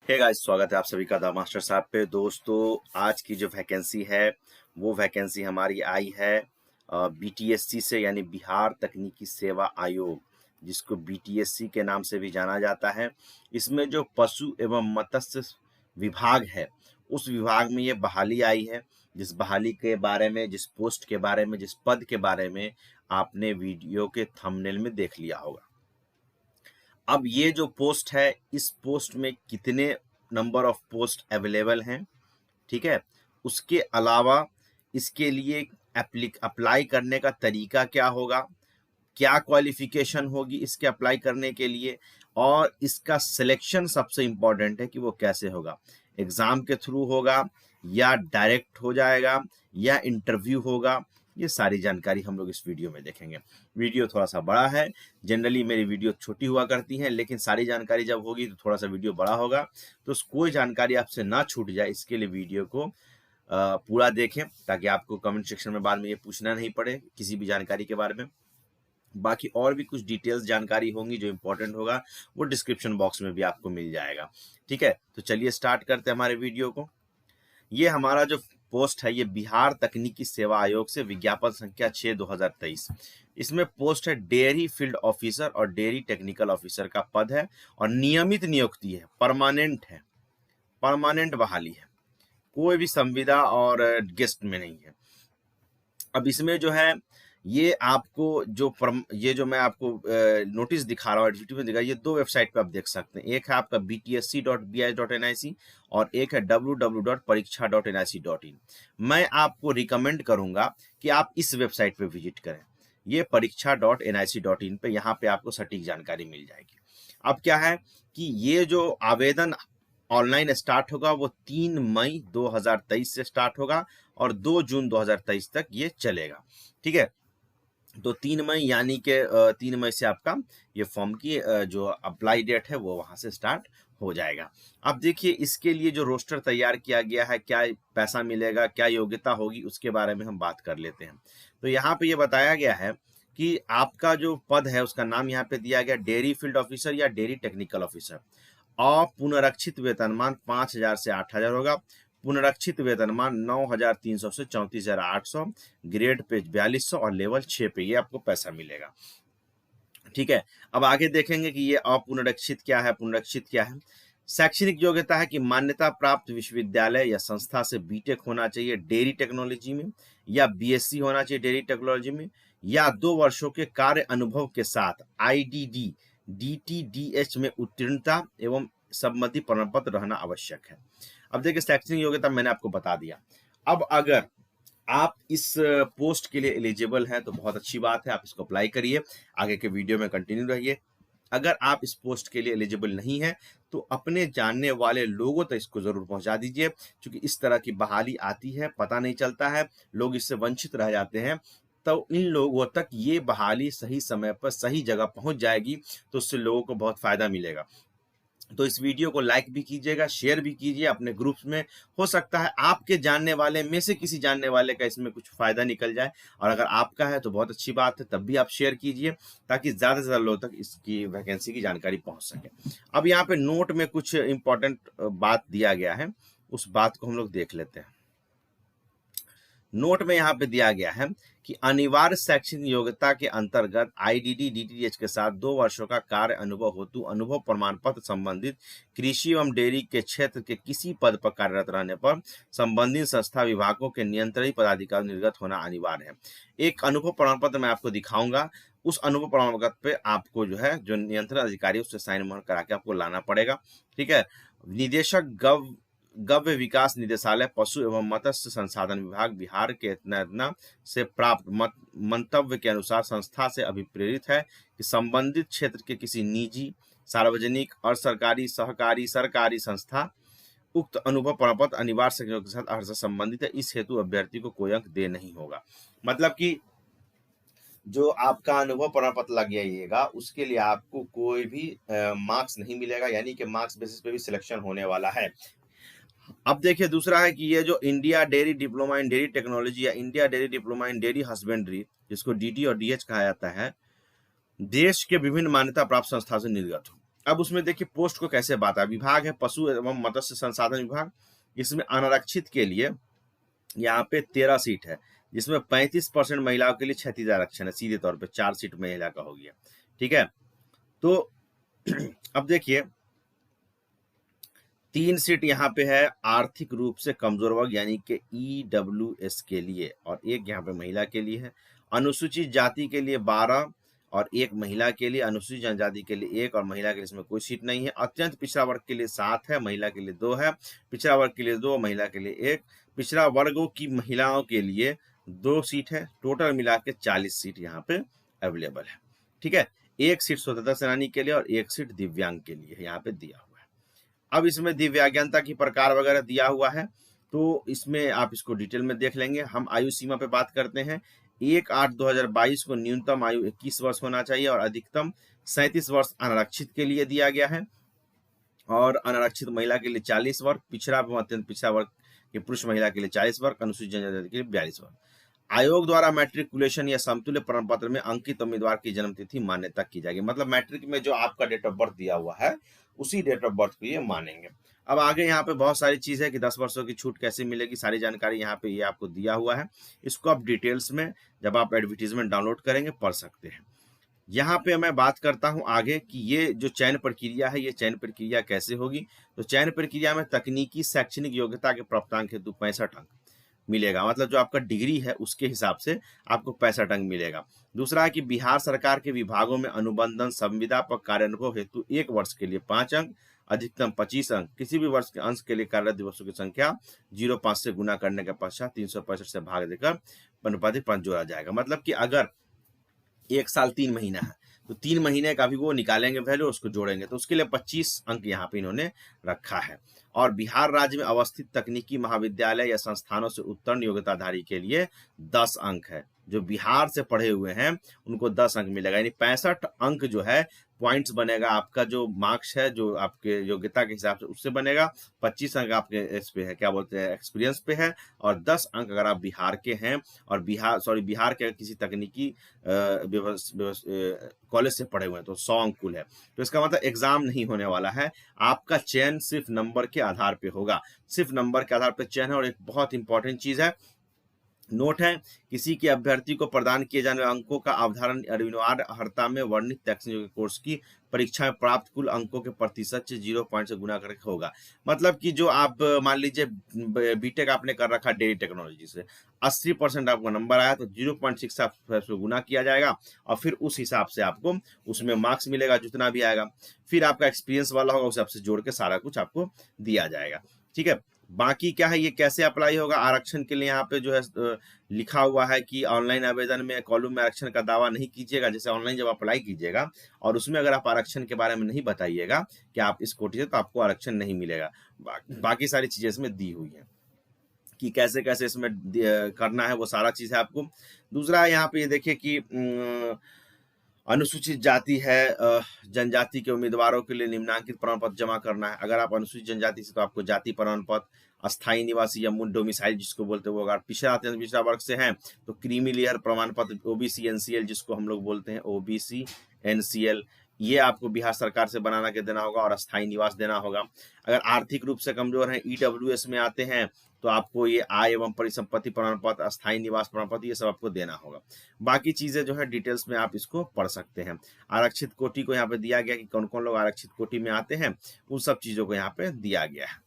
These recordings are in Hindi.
हे गाइस, स्वागत है आप सभी का द मास्टर साहब पे। दोस्तों, आज की जो वैकेंसी है वो वैकेंसी हमारी आई है बीटीएससी से, यानी बिहार तकनीकी सेवा आयोग, जिसको बीटीएससी के नाम से भी जाना जाता है। इसमें जो पशु एवं मत्स्य विभाग है, उस विभाग में ये बहाली आई है। जिस बहाली के बारे में, जिस पोस्ट के बारे में, जिस पद के बारे में आपने वीडियो के थंबनेल में देख लिया होगा। अब ये जो पोस्ट है, इस पोस्ट में कितने नंबर ऑफ पोस्ट अवेलेबल हैं, ठीक है। उसके अलावा इसके लिए अप्लाई करने का तरीका क्या होगा, क्या क्वालिफिकेशन होगी इसके अप्लाई करने के लिए, और इसका सिलेक्शन सबसे इम्पोर्टेंट है कि वो कैसे होगा। एग्जाम के थ्रू होगा या डायरेक्ट हो जाएगा या इंटरव्यू होगा, ये सारी जानकारी हम लोग इस वीडियो में देखेंगे। वीडियो थोड़ा सा बड़ा है, जनरली मेरी वीडियो छोटी हुआ करती हैं, लेकिन सारी जानकारी जब होगी तो थोड़ा सा वीडियो बड़ा होगा। तो कोई जानकारी आपसे ना छूट जाए, इसके लिए वीडियो को पूरा देखें, ताकि आपको कमेंट सेक्शन में बाद में ये पूछना नहीं पड़े किसी भी जानकारी के बारे में। बाकी और भी कुछ डिटेल्स जानकारी होंगी जो इम्पोर्टेंट होगा, वो डिस्क्रिप्शन बॉक्स में भी आपको मिल जाएगा, ठीक है। तो चलिए स्टार्ट करते हैं हमारे वीडियो को। ये हमारा जो पोस्ट है, ये बिहार तकनीकी सेवा आयोग से विज्ञापन संख्या 6/2023। इसमें पोस्ट है डेयरी फील्ड ऑफिसर और डेयरी टेक्निकल ऑफिसर का पद है, और नियमित नियुक्ति है, परमानेंट है, परमानेंट बहाली है, कोई भी संविदा और गेस्ट में नहीं है। अब इसमें जो है, ये आपको ये जो मैं आपको नोटिस दिखा रहा हूँ, एडवर्टाइजमेंट में दिखा, ये दो वेबसाइट पे आप देख सकते हैं। एक है आपका btsc.bih.nic और एक है www.pariksha.nic.in। मैं आपको रिकमेंड करूंगा कि आप इस वेबसाइट पे विजिट करें, ये pariksha.nic.in पे, यहाँ पे आपको सटीक जानकारी मिल जाएगी। अब क्या है कि ये जो आवेदन ऑनलाइन स्टार्ट होगा वो 3 मई 2023 से स्टार्ट होगा और 2 जून 2023 तक ये चलेगा, ठीक है। तो 3 मई यानी कि 3 मई से आपका ये फॉर्म की जो अप्लाई डेट है वो वहां से स्टार्ट हो जाएगा। अब देखिए, इसके लिए जो रोस्टर तैयार किया गया है, क्या पैसा मिलेगा, क्या योग्यता होगी, उसके बारे में हम बात कर लेते हैं। तो यहाँ पे ये बताया गया है कि आपका जो पद है उसका नाम यहाँ पे दिया गया डेयरी फील्ड ऑफिसर या डेयरी टेक्निकल ऑफिसर। और पुनरक्षित वेतनमान 5,000 से 8,000 होगा। पुनरक्षित वेतनमान 9,300 से 34,800, ग्रेड पे 4200 और लेवल 6 पे ये आपको पैसा मिलेगा, ठीक है। अब आगे देखेंगे कि ये अपुनरक्षित क्या है, पुनरक्षित क्या है। शैक्षणिक योग्यता है कि मान्यता प्राप्त विश्वविद्यालय या संस्था से बीटेक होना चाहिए डेयरी टेक्नोलॉजी में, या बीएससी होना चाहिए डेयरी टेक्नोलॉजी में, या 2 वर्षों के कार्य अनुभव के साथ आईडीडी डीटीडीएच में उत्तीर्णता एवं संबंधित प्रमाण पत्र रहना आवश्यक है। अब देखिए, शैक्षणिक योग्यता मैंने आपको बता दिया। अब अगर आप इस पोस्ट के लिए एलिजिबल हैं तो बहुत अच्छी बात है, आप इसको अप्लाई करिए, आगे के वीडियो में कंटिन्यू रहिए। अगर आप इस पोस्ट के लिए एलिजिबल नहीं है तो अपने जानने वाले लोगों तक इसको जरूर पहुंचा दीजिए, क्योंकि इस तरह की बहाली आती है, पता नहीं चलता है, लोग इससे वंचित रह जाते हैं। तो इन लोगों तक ये बहाली सही समय पर सही जगह पहुंच जाएगी, तो उससे लोगों को बहुत फायदा मिलेगा। तो इस वीडियो को लाइक भी कीजिएगा, शेयर भी कीजिए अपने ग्रुप्स में। हो सकता है आपके जानने वाले में से किसी जानने वाले का इसमें कुछ फायदा निकल जाए, और अगर आपका है तो बहुत अच्छी बात है, तब भी आप शेयर कीजिए, ताकि ज्यादा से ज्यादा लोगों तक इसकी वैकेंसी की जानकारी पहुंच सके। अब यहाँ पे नोट में कुछ इंपॉर्टेंट बात दिया गया है, उस बात को हम लोग देख लेते हैं। नोट में यहाँ पे दिया गया है कि अनिवार्य शैक्षणिक योग्यता के अंतर्गत आईडीडी डीटीएच के साथ 2 वर्षों का कार्य अनुभव हेतु अनुभव प्रमाण पत्र संबंधित कृषि एवं डेयरी के क्षेत्र के किसी पद पर कार्यरत रहने पर संबंधित संस्था विभागों के नियंत्रित पदाधिकारी निर्गत होना अनिवार्य है। एक अनुभव प्रमाण पत्र मैं आपको दिखाऊंगा, उस अनुभव प्रमाण पत्र पे आपको जो है, जो नियंत्रण अधिकारी उससे साइन मोहर करा के आपको लाना पड़ेगा, ठीक है। निदेशक गव्य विकास निदेशालय पशु एवं मत्स्य संसाधन विभाग बिहार के नैतना से प्राप्त मंतव्य के अनुसार संस्था से अभिप्रेरित है कि संबंधित क्षेत्र के किसी निजी, सार्वजनिक और सरकारी, सहकारी, सरकारी संस्था उक्त अनुभव प्रमाण पत्र अनिवार्य सहयोग के साथ अर्थ से संबंधित है। इस हेतु अभ्यर्थी को कोई अंक दे नहीं होगा। मतलब कि जो आपका अनुभव प्रमाण पत्र लग जाइएगा, उसके लिए आपको कोई भी मार्क्स नहीं मिलेगा, यानी कि मार्क्स बेसिस पे भी सिलेक्शन होने वाला है। अब देखिए, दूसरा है कि ये जो India dairy diploma in dairy technology या India dairy diploma in dairy husbandry, जिसको डीडी और डीएच कहा जाता है, देश के विभिन्न मान्यता प्राप्त संस्था से निर्गत हो। अब उसमें देखिए पोस्ट को कैसे बांटा, विभाग है पशु एवं मत्स्य संसाधन विभाग, इसमें अनारक्षित के लिए यहाँ पे 13 सीट है, जिसमें 35% महिलाओं के लिए क्षैतिज आरक्षण है, सीधे तौर पे 4 सीट महिला का हो गया। ठीक है, तो अब देखिए 3 सीट यहाँ पे है आर्थिक रूप से कमजोर वर्ग यानी कि EWS के लिए, और एक यहाँ पे महिला के लिए है। अनुसूचित जाति के लिए 12 और एक महिला के लिए, अनुसूचित जनजाति के लिए 1 और महिला के लिए इसमें कोई सीट नहीं है। अत्यंत पिछड़ा वर्ग के लिए 7 है, महिला के लिए 2 है। पिछड़ा वर्ग के लिए 2, महिला के लिए 1। पिछड़ा वर्गों की महिलाओं के लिए 2 सीट है। टोटल मिला के 40 सीट यहाँ पे अवेलेबल है। ठीक है, 1 सीट स्वतंत्रता सेनानी के लिए और 1 सीट दिव्यांग के लिए यहाँ पे दिया हुआ है। अब इसमें दिव्यांगता की प्रकार वगैरह दिया हुआ है, तो इसमें आप इसको डिटेल में देख लेंगे। हम आयु सीमा पे बात करते हैं। 1/8/2022 को न्यूनतम आयु 21 वर्ष होना चाहिए और अधिकतम 37 वर्ष अनारक्षित के लिए दिया गया है, और अनारक्षित महिला के लिए 40 वर्ष, पिछड़ा एवं अत्यंत पिछड़ा वर्ग के पुरुष महिला के लिए 40 वर्ष, अनुसूचित जनजाति के लिए 42 वर्ष। आयोग द्वारा मैट्रिकुलेशन या समतुल्य प्रमाण पत्र में अंकित उम्मीदवार की जन्मतिथि मान्यता की जाएगी। मतलब मैट्रिक में जो आपका डेट ऑफ बर्थ दिया हुआ है उसी डेट ऑफ बर्थ को ये मानेंगे। अब आगे यहाँ पे बहुत सारी चीज है कि 10 वर्षों की छूट कैसे मिलेगी, सारी जानकारी यहाँ पे ये आपको दिया हुआ है। इसको आप डिटेल्स में जब आप एडवर्टीजमेंट डाउनलोड करेंगे पढ़ सकते हैं। यहाँ पे मैं बात करता हूँ आगे कि ये जो चयन प्रक्रिया है, ये चयन प्रक्रिया कैसे होगी। तो चयन प्रक्रिया में तकनीकी शैक्षणिक योग्यता के प्राप्तांक हेतु 65 अंक मिलेगा, मतलब जो आपका डिग्री है उसके हिसाब से आपको 65 अंक मिलेगा। दूसरा है कि बिहार सरकार के विभागों में अनुबंधन संविदा पर कार्यानुभव हेतु 1 वर्ष के लिए 5 अंक, अधिकतम 25 अंक। किसी भी वर्ष के अंश के लिए कार्य दिवसों की संख्या 0.5 से गुना करने के पश्चात 365 से भाग देकर अनुपातिक 5 जोड़ा जाएगा। मतलब कि अगर 1 साल 3 महीना है तो 3 महीने का भी वो निकालेंगे वैल्यू, उसको जोड़ेंगे, तो उसके लिए 25 अंक यहाँ पे इन्होंने रखा है। और बिहार राज्य में अवस्थित तकनीकी महाविद्यालय या संस्थानों से उत्तीर्ण योग्यताधारी के लिए 10 अंक है। जो बिहार से पढ़े हुए हैं उनको 10 अंक मिलेगा, यानी 65 अंक जो है पॉइंट्स बनेगा आपका, जो मार्क्स है जो आपके योग्यता के हिसाब से उससे बनेगा। 25 अंक आपके इस पे है, क्या बोलते हैं, एक्सपीरियंस पे है, और 10 अंक अगर आप बिहार के हैं और बिहार के किसी तकनीकी कॉलेज से पढ़े हुए हैं तो 100 अंक कुल है। तो इसका मतलब एग्जाम नहीं होने वाला है, आपका चयन सिर्फ नंबर के आधार पे होगा, सिर्फ नंबर के आधार पे चयन है। और एक बहुत इंपॉर्टेंट चीज है, नोट है, किसी के अभ्यर्थी को प्रदान किए जाने वाले अंकों का अवधारण अनिवार्य अर्हता में वर्णित शैक्षणिक कोर्स की परीक्षा में प्राप्त कुल अंकों के प्रतिशत से 0 पॉइंट से गुना करके होगा। मतलब कि जो आप मान लीजिए बीटेक आपने कर रखा डेयरी टेक्नोलॉजी से, 80% आपका नंबर आया तो 0.6 से गुना किया जाएगा और फिर उस हिसाब से आपको उसमें मार्क्स मिलेगा जितना भी आएगा। फिर आपका एक्सपीरियंस वाला होगा, उस हिसाब से जोड़ के सारा कुछ आपको दिया जाएगा। ठीक है, बाकी क्या है, ये कैसे अप्लाई होगा आरक्षण के लिए, यहाँ पे जो है लिखा हुआ है कि ऑनलाइन आवेदन में कॉलम में आरक्षण का दावा नहीं कीजिएगा। जैसे ऑनलाइन जब अप्लाई कीजिएगा और उसमें अगर आप आरक्षण के बारे में नहीं बताइएगा कि आप इस कोटि से, तो आपको आरक्षण नहीं मिलेगा। बाकी सारी चीजें इसमें दी हुई है कि कैसे कैसे इसमें करना है, वो सारा चीज है आपको। दूसरा यहाँ पे ये देखिए कि अनुसूचित जाति है, जनजाति के उम्मीदवारों के लिए निम्नांकित प्रमाण पत्र जमा करना है। अगर आप अनुसूचित जनजाति से तो आपको जाति प्रमाण पत्र, अस्थायी निवासी या मूल डोमिसाइल जिसको बोलते हैं वो, अगर पिछड़ा अत्यंत पिछड़ा वर्ग से हैं तो क्रीमी लेयर प्रमाण पत्र, ओबीसी एनसीएल जिसको हम लोग बोलते हैं, ओबीसी एनसीएल, ये आपको बिहार सरकार से बनाना के देना होगा और अस्थायी निवास देना होगा। अगर आर्थिक रूप से कमजोर हैं, ईडब्ल्यूएस में आते हैं, तो आपको ये आय एवं परिसंपत्ति प्रमाण पत्र, अस्थायी निवास प्रमाण पत्र, ये सब आपको देना होगा। बाकी चीजें जो है डिटेल्स में आप इसको पढ़ सकते हैं। आरक्षित कोटि को यहाँ पे दिया गया कि कौन कौन लोग आरक्षित कोटि में आते हैं, उन सब चीजों को यहाँ पे दिया गया है।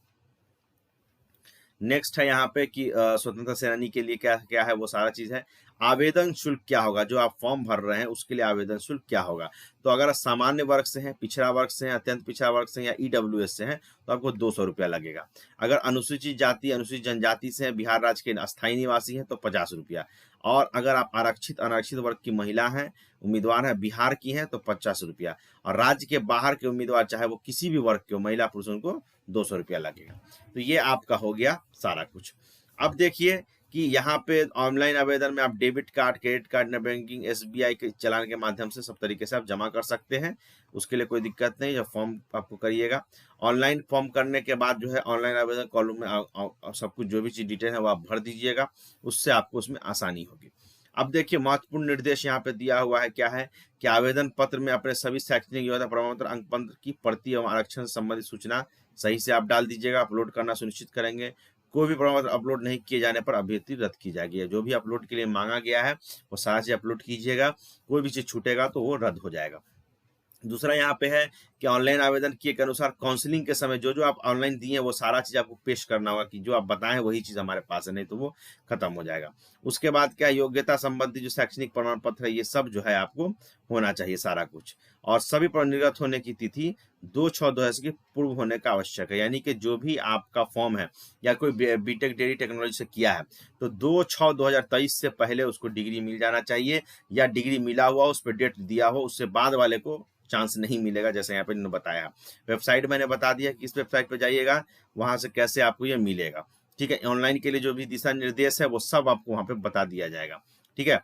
नेक्स्ट है यहाँ पे कि स्वतंत्रता सेनानी के लिए क्या क्या है, वो सारा चीज है। आवेदन शुल्क क्या होगा, जो आप फॉर्म भर रहे हैं उसके लिए आवेदन शुल्क क्या होगा। तो अगर सामान्य वर्ग से हैं, पिछड़ा वर्ग से हैं, अत्यंत पिछड़ा वर्ग से हैं या ईडब्ल्यूएस से हैं तो आपको 200 रुपया लगेगा। अगर अनुसूचित जाति, अनुसूचित जनजाति से हैं, बिहार राज्य के अस्थायी निवासी हैं तो 50 रुपया। और अगर आप आरक्षित अनारक्षित वर्ग की महिला हैं, उम्मीदवार है, बिहार की हैं तो 50 रुपया। और राज्य के बाहर के उम्मीदवार चाहे वो किसी भी वर्ग के हो, महिला पुरुष, उनको 200 रुपया लगेगा। तो ये आपका हो गया सारा कुछ। अब देखिए कि यहाँ पे ऑनलाइन आवेदन में आप debit card, credit card, net banking, SBI के चलान के माध्यम से सब तरीके से आप जमा कर सकते हैं, उसके लिए कोई दिक्कत नहीं। जब फॉर्म आपको करिएगा, ऑनलाइन फॉर्म करने के बाद जो है ऑनलाइन आवेदन कॉलम में सब कुछ जो भी चीज डिटेल है वो आप भर दीजिएगा, उससे आपको उसमें आसानी होगी। अब देखिए महत्वपूर्ण निर्देश यहाँ पे दिया हुआ है, क्या है कि आवेदन पत्र में अपने सभी शैक्षणिक योग्यता प्रमाण पत्र, अंक पत्र की प्रति एवं आरक्षण से संबंधित सूचना सही से आप डाल दीजिएगा। अपलोड करना सुनिश्चित करेंगे। कोई भी प्रमाण पत्र अपलोड नहीं किए जाने पर अभ्यर्थी रद्द की जाएगी। जो भी अपलोड के लिए मांगा गया है वो सारा चीज अपलोड कीजिएगा। कोई भी चीज छूटेगा तो वो रद्द हो जाएगा। दूसरा यहाँ पे है कि ऑनलाइन आवेदन किए के अनुसार काउंसलिंग के समय जो जो आप ऑनलाइन दिए हैं वो सारा चीज आपको पेश करना होगा कि जो आप बताएं वही चीज हमारे पास है, नहीं तो वो खत्म हो जाएगा। उसके बाद क्या योग्यता संबंधी जो शैक्षणिक प्रमाण पत्र है ये सब जो है आपको होना चाहिए सारा कुछ। और सभी पर निर्गत होने की तिथि 2/6/2023 की पूर्व होने का आवश्यक है। यानी कि जो भी आपका फॉर्म है या कोई बीटेक डेयरी टेक्नोलॉजी से किया है तो 2/6/2023 से पहले उसको डिग्री मिल जाना चाहिए, या डिग्री मिला हुआ उस पर डेट दिया हो, उससे बाद वाले को चांस नहीं मिलेगा। जैसे यहाँ पे इन्होंने बताया, वेबसाइट मैंने बता दिया कि इस वेबसाइट पे जाइएगा, वहां से कैसे आपको ये मिलेगा। ठीक है, ऑनलाइन के लिए जो भी दिशा निर्देश है वो सब आपको वहां पे बता दिया जाएगा। ठीक है,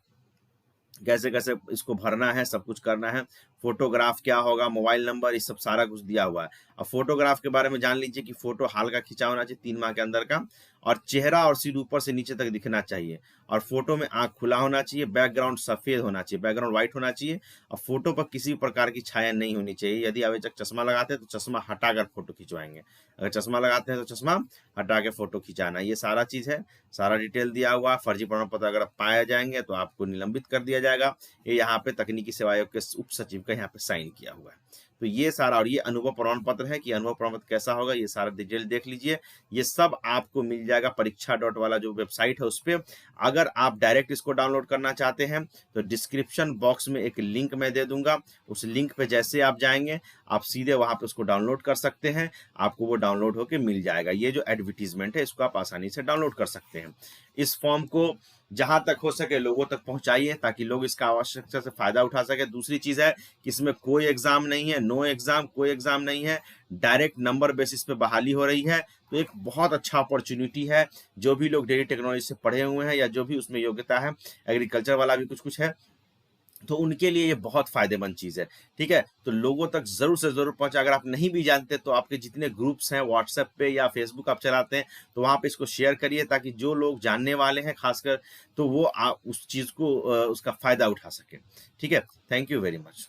कैसे कैसे इसको भरना है, सब कुछ करना है। फोटोग्राफ क्या होगा, मोबाइल नंबर, ये सब सारा कुछ दिया हुआ है। अब फोटोग्राफ के बारे में जान लीजिए कि फोटो हाल का खिंचा होना चाहिए 3 माह के अंदर का, और चेहरा और सिर ऊपर से नीचे तक दिखना चाहिए, और फोटो में आंख खुला होना चाहिए, बैकग्राउंड सफेद होना चाहिए, बैकग्राउंड व्हाइट होना चाहिए, और फोटो पर किसी प्रकार की छाया नहीं होनी चाहिए। यदि आवेदक चश्मा लगाते हैं तो चश्मा हटाकर फोटो खिंचवाएंगे, अगर चश्मा लगाते हैं तो चश्मा हटा के फोटो खिंचाना। ये सारा चीज है, सारा डिटेल दिया हुआ। फर्जी प्रमाण पत्र अगर पाया जाएंगे तो आपको निलंबित कर दिया जाएगा। ये यहाँ पे तकनीकी सेवा आयोग के उप सचिव का यहाँ पे साइन किया हुआ है। तो ये सारा, और ये अनुभव प्रमाण पत्र है कि अनुभव प्रमाण पत्र कैसा होगा ये सारा डिटेल देख लीजिए। ये सब आपको मिल जाएगा परीक्षा डॉट वाला जो वेबसाइट है उस पर। अगर आप डायरेक्ट इसको डाउनलोड करना चाहते हैं तो डिस्क्रिप्शन बॉक्स में एक लिंक मैं दे दूंगा, उस लिंक पे जैसे आप जाएंगे आप सीधे वहां पे उसको डाउनलोड कर सकते हैं, आपको वो डाउनलोड होके मिल जाएगा। ये जो एडवर्टीजमेंट है इसको आप आसानी से डाउनलोड कर सकते हैं। इस फॉर्म को जहां तक हो सके लोगों तक पहुंचाइए ताकि लोग इसका आवश्यकता से फायदा उठा सके। दूसरी चीज है कि इसमें कोई एग्जाम नहीं है, नो एग्जाम, कोई एग्जाम नहीं है, डायरेक्ट नंबर बेसिस पे बहाली हो रही है। तो एक बहुत अच्छा अपॉर्चुनिटी है। जो भी लोग डेयरी टेक्नोलॉजी से पढ़े हुए हैं या जो भी उसमें योग्यता है, एग्रीकल्चर वाला भी कुछ कुछ है, तो उनके लिए ये बहुत फायदेमंद चीज है। ठीक है, तो लोगों तक जरूर से जरूर पहुंचा। अगर आप नहीं भी जानते तो आपके जितने ग्रुप्स हैं व्हाट्सएप पे या फेसबुक आप चलाते हैं तो वहां पे इसको शेयर करिए ताकि जो लोग जानने वाले हैं खासकर तो वो उस चीज को उसका फायदा उठा सके। ठीक है, थैंक यू वेरी मच।